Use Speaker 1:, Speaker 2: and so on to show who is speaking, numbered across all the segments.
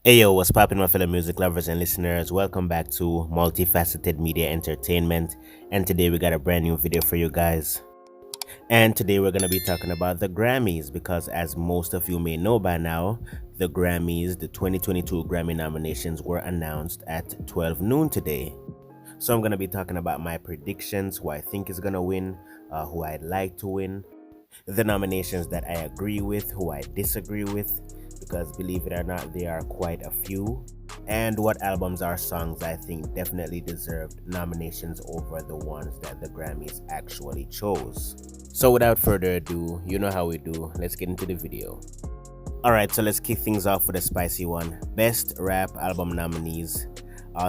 Speaker 1: Hey yo, what's poppin', my fellow music lovers and listeners? Welcome back to Multifaceted Media Entertainment. And today we got a brand new video for you guys. And today we're gonna be talking about the Grammys because, as most of you may know by now, the Grammys, the 2022 Grammy nominations, were announced at 12 noon today. So I'm gonna be talking about my predictions, who I think is gonna win, who I'd like to win, the nominations that I agree with, who I disagree with, because believe it or not, there are quite a few, and what albums or songs I think definitely deserved nominations over the ones that the Grammys actually chose. So without further ado, you know how we do, let's get into the video. Alright, so let's kick things off with a spicy one. Best Rap Album nominees.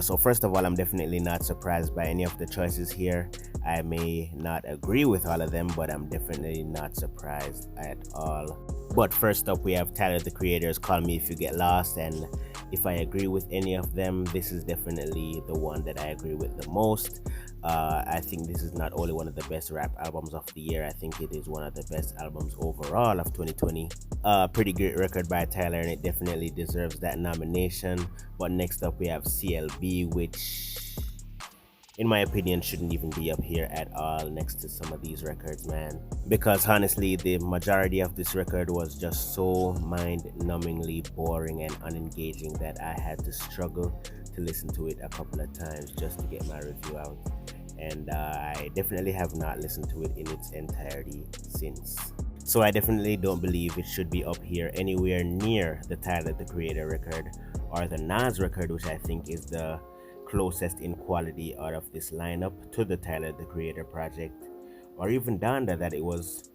Speaker 1: So first of all, I'm definitely not surprised by any of the choices here. I may not agree with all of them, but I'm definitely not surprised at all. But first up, we have Tyler, the Creator's Call Me If You Get Lost, and if I agree with any of them, this is definitely the one that I agree with the most. I think this is not only one of the best rap albums of the year, I think it is one of the best albums overall of 2020. Pretty great record by Tyler, and it definitely deserves that nomination. But next up we have CLB, which in my opinion shouldn't even be up here at all next to some of these records, man, because honestly the majority of this record was just so mind-numbingly boring and unengaging that I had to struggle to listen to it a couple of times just to get my review out, and I definitely have not listened to it in its entirety since. So I definitely don't believe it should be up here anywhere near the Tyler, the Creator record, or the Nas record, which I think is the closest in quality out of this lineup to the Tyler, the Creator project, or even Donda that it was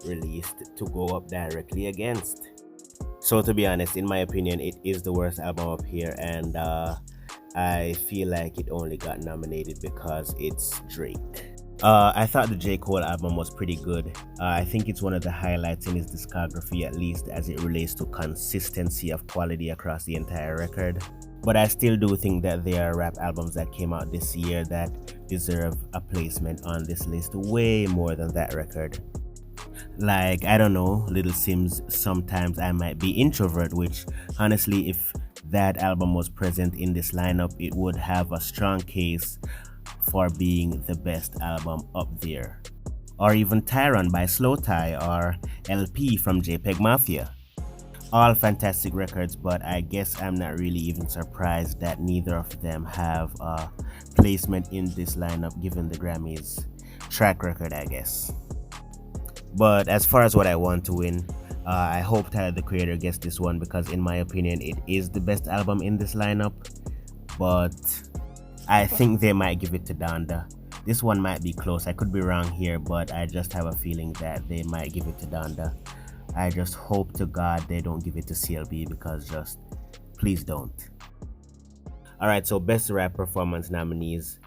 Speaker 1: released to go up directly against. So to be honest, in my opinion, it is the worst album up here, and I feel like it only got nominated because it's Drake. I thought the J. Cole album was pretty good. I think it's one of the highlights in his discography, at least as it relates to consistency of quality across the entire record. But I still do think that there are rap albums that came out this year that deserve a placement on this list way more than that record. Like, I don't know, Little Simz' Sometimes I Might Be Introvert, which honestly, if that album was present in this lineup, it would have a strong case for being the best album up there. Or even Tyron by Slow Tie, or LP from JPEG Mafia. All fantastic records, but I guess I'm not really even surprised that neither of them have a placement in this lineup given the Grammys track record, I guess. But as far as what I want to win, I hope Tyler, the Creator, gets this one because in my opinion it is the best album in this lineup, but I think they might give it to Donda. This one might be close, I could be wrong here, but I just have a feeling that they might give it to Donda. I just hope to God they don't give it to CLB, because just please don't. Alright, so best rap performance nominees.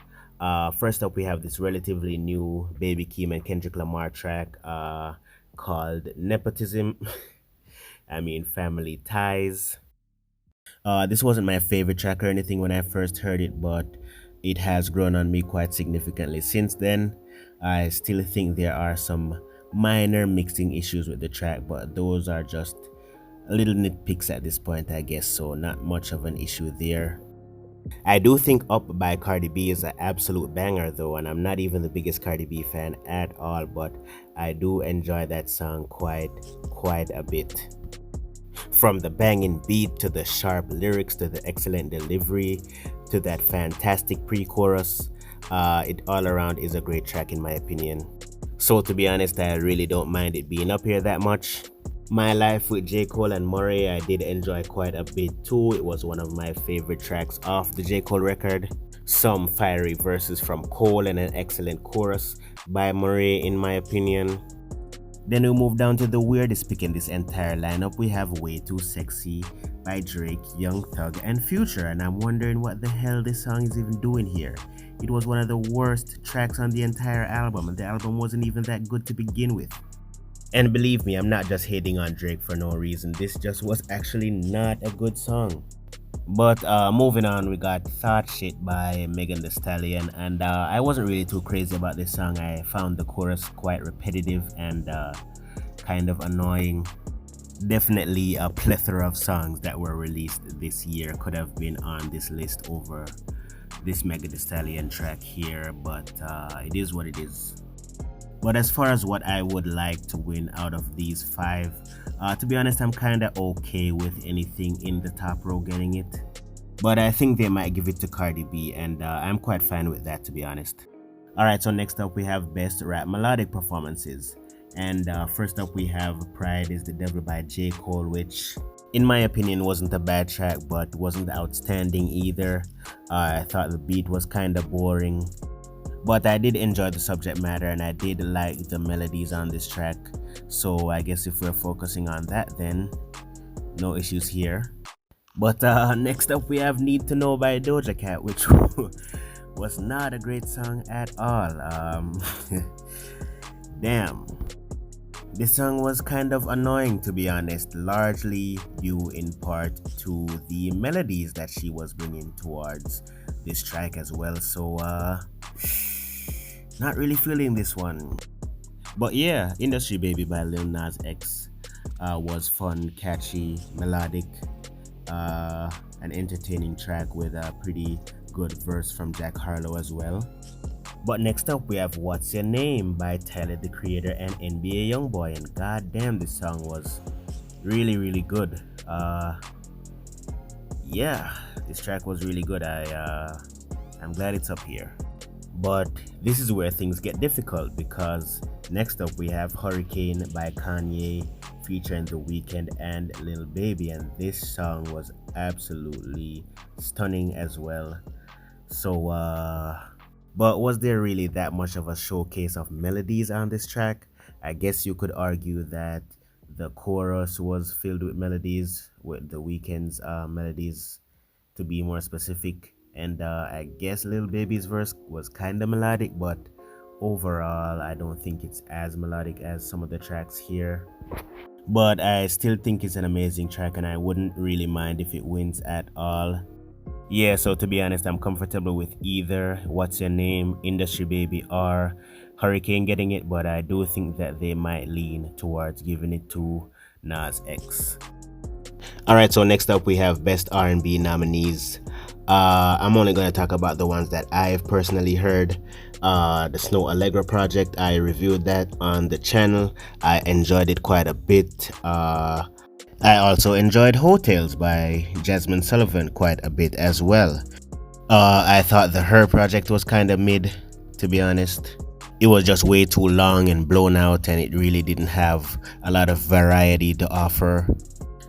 Speaker 1: First up, we have this relatively new Baby Keem and Kendrick Lamar track called Nepotism. I mean, Family Ties. This wasn't my favorite track or anything when I first heard it, but it has grown on me quite significantly since then. I still think there are some minor mixing issues with the track, but those are just little nitpicks at this point, I guess, so not much of an issue there. I do think Up by Cardi B is an absolute banger though, and I'm not even the biggest Cardi B fan at all, but I do enjoy that song quite a bit. From the banging beat to the sharp lyrics to the excellent delivery to that fantastic pre-chorus, it all around is a great track in my opinion. So to be honest, I really don't mind it being up here that much. My Life with J. Cole and Murray, I did enjoy quite a bit too. It was one of my favorite tracks off the J. Cole record. Some fiery verses from Cole and an excellent chorus by Murray in my opinion. Then we move down to the weirdest pick in this entire lineup. We have Way Too Sexy by Drake, Young Thug, and Future, and I'm wondering what the hell this song is even doing here. It was one of the worst tracks on the entire album, and the album wasn't even that good to begin with. And believe me, I'm not just hating on Drake for no reason. This just was actually not a good song. But moving on, we got Thought Shit by Megan Thee Stallion, and I wasn't really too crazy about this song. I found the chorus quite repetitive and kind of annoying. Definitely a plethora of songs that were released this year could have been on this list over this Mega Thee Stallion track here, but it is what it is. But as far as what I would like to win out of these five, to be honest, I'm kind of okay with anything in the top row getting it. But I think they might give it to Cardi B, and I'm quite fine with that, to be honest. Alright, so next up we have Best Rap Melodic Performances. And first up we have Pride is the Devil by J. Cole, which in my opinion wasn't a bad track, but wasn't outstanding either. I thought the beat was kind of boring. But I did enjoy the subject matter and I did like the melodies on this track. So I guess if we're focusing on that, then no issues here. But next up we have Need to Know by Doja Cat, which was not a great song at all. Damn. This song was kind of annoying, to be honest, largely due in part to the melodies that she was bringing towards this track as well. So not really feeling this one. But yeah, Industry Baby by Lil Nas X was fun, catchy, melodic, an entertaining track with a pretty good verse from Jack Harlow as well. But next up we have What's Your Name by Tyler the Creator and NBA Youngboy, and goddamn, this song was really good. Yeah, this track was really good. I'm glad it's up here. But this is where things get difficult, because next up we have Hurricane by Kanye featuring The Weeknd and Lil Baby, and this song was absolutely stunning as well. So but was there really that much of a showcase of melodies on this track? I guess you could argue that the chorus was filled with melodies, with The Weeknd's melodies to be more specific, and I guess Lil Baby's verse was kind of melodic, but overall I don't think it's as melodic as some of the tracks here. But I still think it's an amazing track and I wouldn't really mind if it wins at all. Yeah, so to be honest, I'm comfortable with either What's Your Name, Industry Baby, or Hurricane getting it, but I do think that they might lean towards giving it to Nas X. Alright, so next up we have Best R&B nominees. I'm only going to talk about the ones that I've personally heard. The Snow Allegra project, I reviewed that on the channel. I enjoyed it quite a bit. I also enjoyed Hotels by Jasmine Sullivan quite a bit as well. I thought the Her project was kind of mid, to be honest. It was just way too long and blown out, and it really didn't have a lot of variety to offer.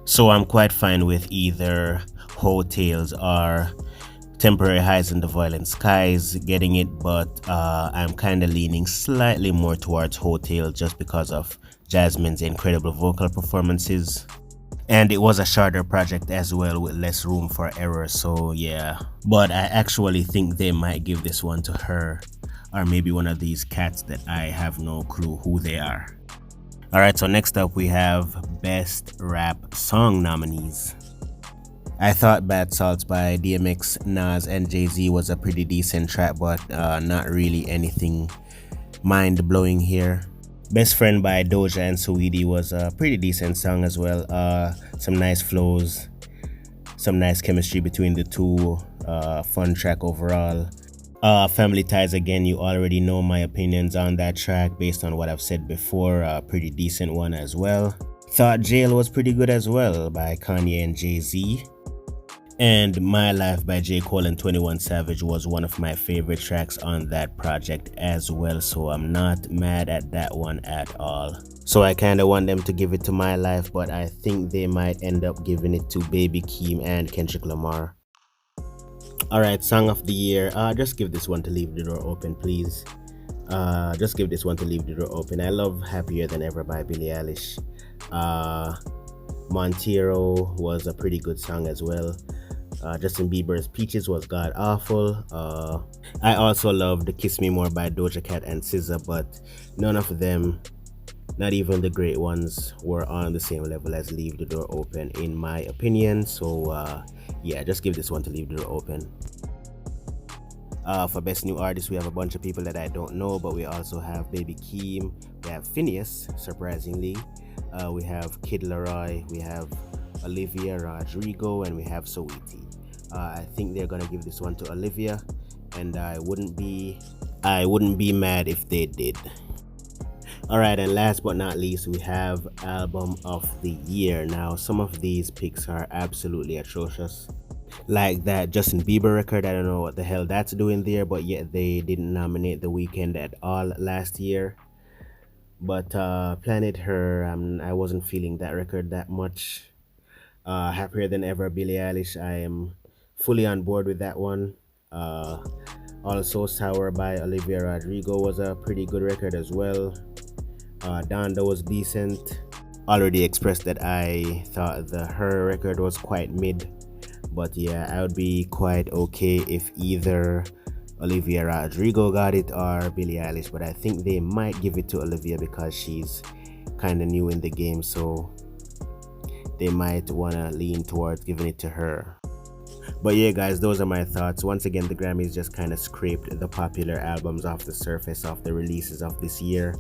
Speaker 1: So I'm quite fine with either Hotels or Temporary Highs in the Violent Skies getting it, but I'm kind of leaning slightly more towards Hotels just because of Jasmine's incredible vocal performances. And it was a shorter project as well with less room for error, so yeah. But I actually think they might give this one to Her, or maybe one of these cats that I have no clue who they are. Alright, so next up we have Best Rap Song nominees. I thought Bad Salts by DMX, Nas, and Jay-Z was a pretty decent track, but not really anything mind-blowing here. Best Friend by Doja and Saweetie was a pretty decent song as well. Some nice flows, some nice chemistry between the two. Fun track overall. Family Ties, again, you already know my opinions on that track based on what I've said before. A pretty decent one as well. Thought Jail was pretty good as well by Kanye and Jay-Z. And My Life by J. Cole and 21 Savage was one of my favorite tracks on that project as well, so I'm not mad at that one at all. So I kind of want them to give it to My Life, but I think they might end up giving it to Baby Keem and Kendrick Lamar. Alright, Song of the Year. Just give this one to Leave the Door Open, please. Just give this one to Leave the Door Open. I love Happier Than Ever by Billie Eilish. Montero was a pretty good song as well. Justin Bieber's Peaches was god awful. I also loved Kiss Me More by Doja Cat and SZA, but none of them, not even the great ones, were on the same level as Leave the Door Open in my opinion. So yeah, just give this one to Leave the Door Open. For Best New Artist, we have a bunch of people that I don't know, but we also have Baby Keem, we have Phineas, surprisingly, We have Kid Laroi, we have Olivia Rodrigo, and we have Saweetie. I think they're gonna give this one to Olivia, and I wouldn't be mad if they did. Alright, and last but not least, we have Album of the Year. Now, some of these picks are absolutely atrocious. Like that Justin Bieber record, I don't know what the hell that's doing there, but yet they didn't nominate The Weeknd at all last year. But Planet Her, I wasn't feeling that record that much. Happier Than Ever, Billie Eilish, I am fully on board with that one. Also, Sour by Olivia Rodrigo was a pretty good record as well. Donda was decent. Already expressed that I thought her record was quite mid, but yeah, I would be quite okay if either Olivia Rodrigo got it or Billie Eilish, but I think they might give it to Olivia because she's kind of new in the game, so they might want to lean towards giving it to her. But yeah, guys, those are my thoughts. Once again, the Grammys just kind of scraped the popular albums off the surface of the releases of this year,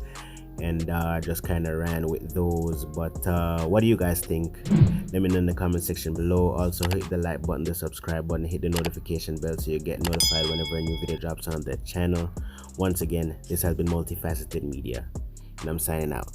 Speaker 1: and just kind of ran with those. But what do you guys think? Let me know in the comment section below. Also, hit the like button, the subscribe button, hit the notification bell so you get notified whenever a new video drops on the channel. Once again, this has been Multifaceted Media, and I'm signing out.